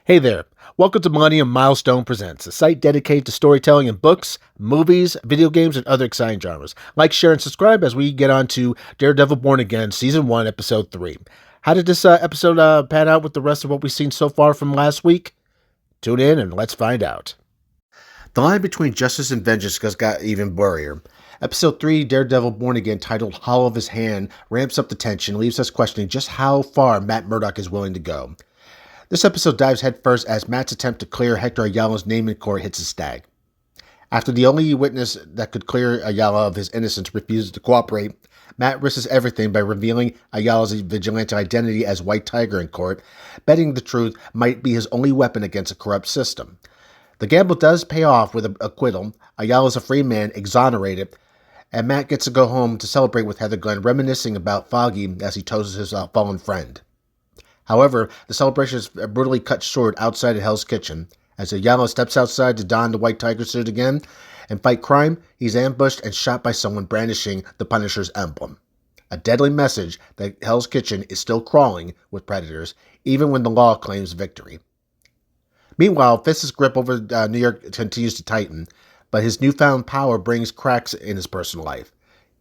Hey there. Welcome to Millennium Milestone Presents, a site dedicated to storytelling in books, movies, video games, and other exciting genres. Like, share, and subscribe as we get on to Daredevil Born Again, Season 1, Episode 3. How did this episode pan out with the rest of what we've seen so far from last week? Tune in and let's find out. The line between justice and vengeance got even blurrier. Episode 3, Daredevil Born Again, titled Hollow of His Hand, ramps up the tension, leaves us questioning just how far Matt Murdock is willing to go. This episode dives headfirst as Matt's attempt to clear Hector Ayala's name in court hits a snag. After the only witness that could clear Ayala of his innocence refuses to cooperate, Matt risks everything by revealing Ayala's vigilante identity as White Tiger in court, betting the truth might be his only weapon against a corrupt system. The gamble does pay off with an acquittal. Ayala is a free man, exonerated, and Matt gets to go home to celebrate with Heather Glenn, reminiscing about Foggy as he toasts his fallen friend. However, the celebration is brutally cut short outside of Hell's Kitchen. As Ayala steps outside to don the White Tiger suit again and fight crime, he's ambushed and shot by someone brandishing the Punisher's emblem. A deadly message that Hell's Kitchen is still crawling with predators, even when the law claims victory. Meanwhile, Fist's grip over New York continues to tighten, but his newfound power brings cracks in his personal life.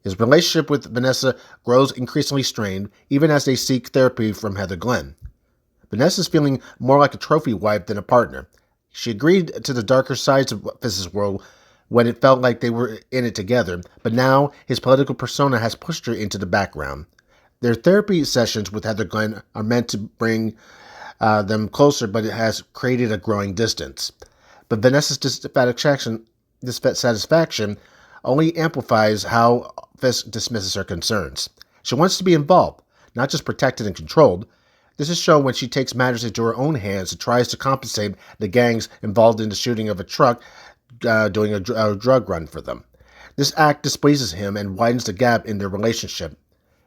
His relationship with Vanessa grows increasingly strained, even as they seek therapy from Heather Glenn. Vanessa's feeling more like a trophy wife than a partner. She agreed to the darker sides of Fist's world when it felt like they were in it together, but now his political persona has pushed her into the background. Their therapy sessions with Heather Glenn are meant to bring them closer, but it has created a growing distance. But Vanessa's dissatisfaction only amplifies how Fisk dismisses her concerns. She wants to be involved, not just protected and controlled. This is shown when she takes matters into her own hands and tries to compensate the gangs involved in the shooting of a truck doing a drug run for them. This act displeases him and widens the gap in their relationship.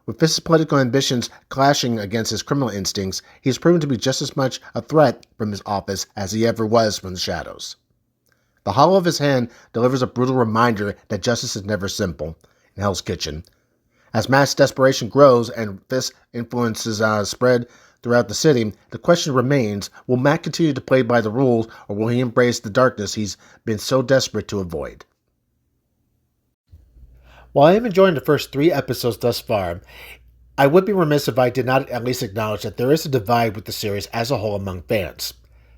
With Fisk's political ambitions clashing against his criminal instincts, he has proven to be just as much a threat from his office as he ever was from the shadows. The hollow of his hand delivers a brutal reminder that justice is never simple in Hell's Kitchen. As Matt's desperation grows and Fisk's influences spread throughout the city, the question remains, will Matt continue to play by the rules, or will he embrace the darkness he's been so desperate to avoid? While I am enjoying the first 3 episodes thus far, I would be remiss if I did not at least acknowledge that there is a divide with the series as a whole among fans.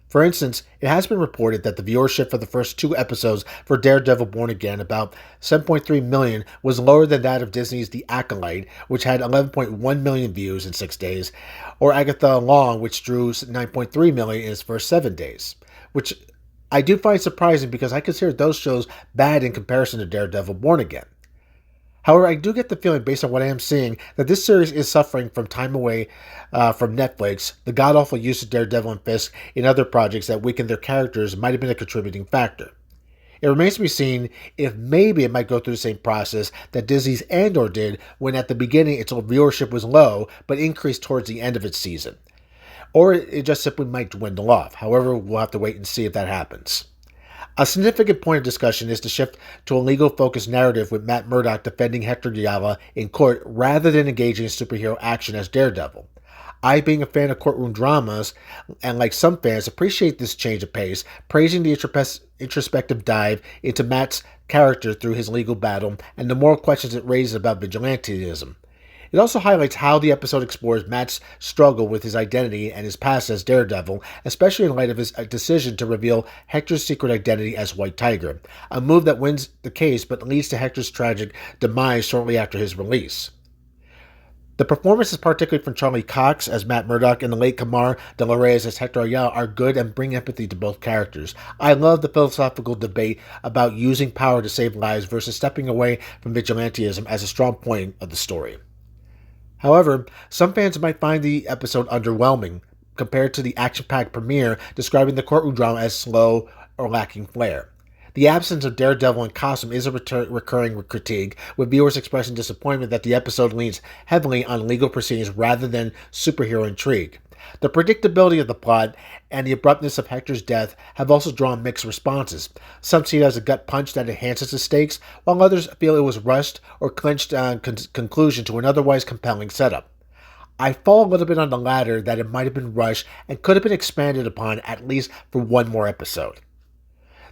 For instance, it has been reported that the viewership for the first 2 episodes for Daredevil Born Again, about 7.3 million, was lower than that of Disney's The Acolyte, which had 11.1 million views in 6 days, or Agatha Long, which drew 9.3 million in its first 7 days, which I do find surprising because I consider those shows bad in comparison to Daredevil Born Again. However, I do get the feeling, based on what I am seeing, that this series is suffering from time away from Netflix. The god-awful use of Daredevil and Fisk in other projects that weakened their characters might have been a contributing factor. It remains to be seen if maybe it might go through the same process that Disney's Andor did when at the beginning its viewership was low, but increased towards the end of its season. Or it just simply might dwindle off. However, we'll have to wait and see if that happens. A significant point of discussion is the shift to a legal-focused narrative with Matt Murdock defending Hector Ayala in court rather than engaging in superhero action as Daredevil. I, being a fan of courtroom dramas, and like some fans, appreciate this change of pace, praising the introspective dive into Matt's character through his legal battle and the moral questions it raises about vigilantism. It also highlights how the episode explores Matt's struggle with his identity and his past as Daredevil, especially in light of his decision to reveal Hector's secret identity as White Tiger, a move that wins the case but leads to Hector's tragic demise shortly after his release. The performances, particularly from Charlie Cox as Matt Murdock and the late Kamar De La Reyes as Hector Ayala, are good and bring empathy to both characters. I love the philosophical debate about using power to save lives versus stepping away from vigilantism as a strong point of the story. However, some fans might find the episode underwhelming compared to the action-packed premiere, describing the courtroom drama as slow or lacking flair. The absence of Daredevil in costume is a recurring critique, with viewers expressing disappointment that the episode leans heavily on legal proceedings rather than superhero intrigue. The predictability of the plot and the abruptness of Hector's death have also drawn mixed responses. Some see it as a gut punch that enhances the stakes, while others feel it was rushed or clinched conclusion to an otherwise compelling setup. I fall a little bit on the latter that it might have been rushed and could have been expanded upon at least for one more episode.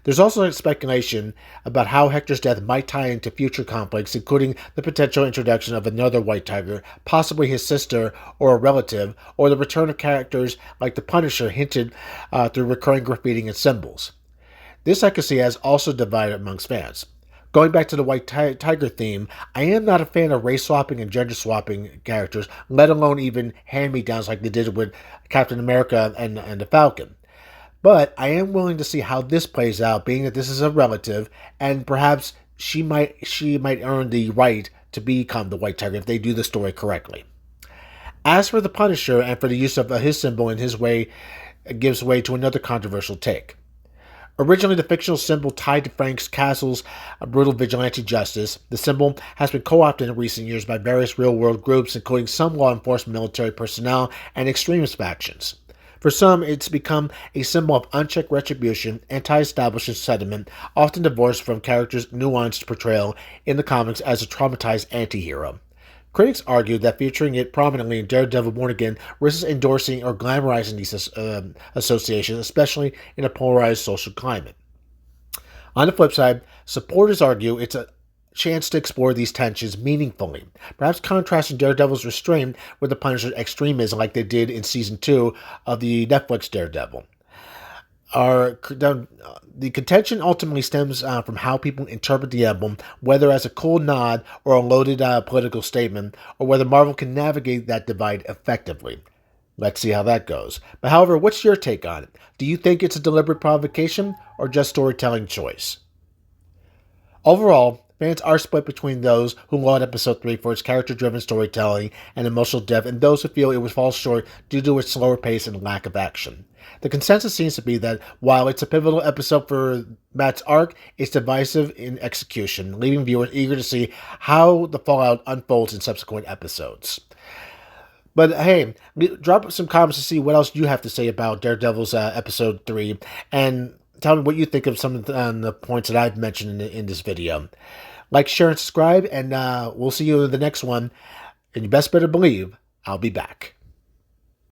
There's also speculation about how Hector's death might tie into future conflicts, including the potential introduction of another White Tiger, possibly his sister or a relative, or the return of characters like the Punisher hinted through recurring graffiti and symbols. This I can see has also divided amongst fans. Going back to the White Tiger theme, I am not a fan of race swapping and gender swapping characters, let alone even hand-me-downs like they did with Captain America and the Falcon. But I am willing to see how this plays out, being that this is a relative, and perhaps she might earn the right to become the White Tiger if they do the story correctly. As for the Punisher and for the use of his symbol in his way, it gives way to another controversial take. Originally the fictional symbol tied to Frank Castle's brutal vigilante justice, the symbol has been co-opted in recent years by various real-world groups, including some law enforcement military personnel and extremist factions. For some, it's become a symbol of unchecked retribution, anti-establishment sentiment, often divorced from characters' nuanced portrayal in the comics as a traumatized anti-hero. Critics argue that featuring it prominently in Daredevil Born Again risks endorsing or glamorizing these associations, especially in a polarized social climate. On the flip side, supporters argue it's a chance to explore these tensions meaningfully, perhaps contrasting Daredevil's restraint with the Punisher's extremism like they did in Season 2 of the Netflix Daredevil. The contention ultimately stems from how people interpret the emblem, whether as a cool nod or a loaded political statement, or whether Marvel can navigate that divide effectively. Let's see how that goes. But however, what's your take on it? Do you think it's a deliberate provocation or just storytelling choice? Overall, fans are split between those who laud Episode 3 for its character-driven storytelling and emotional depth and those who feel it would fall short due to its slower pace and lack of action. The consensus seems to be that while it's a pivotal episode for Matt's arc, it's divisive in execution, leaving viewers eager to see how the fallout unfolds in subsequent episodes. But hey, drop some comments to see what else you have to say about Daredevil's Episode 3, and tell me what you think of some of the points that I've mentioned in this video. Like, share, and subscribe, and we'll see you in the next one. And you best better believe I'll be back.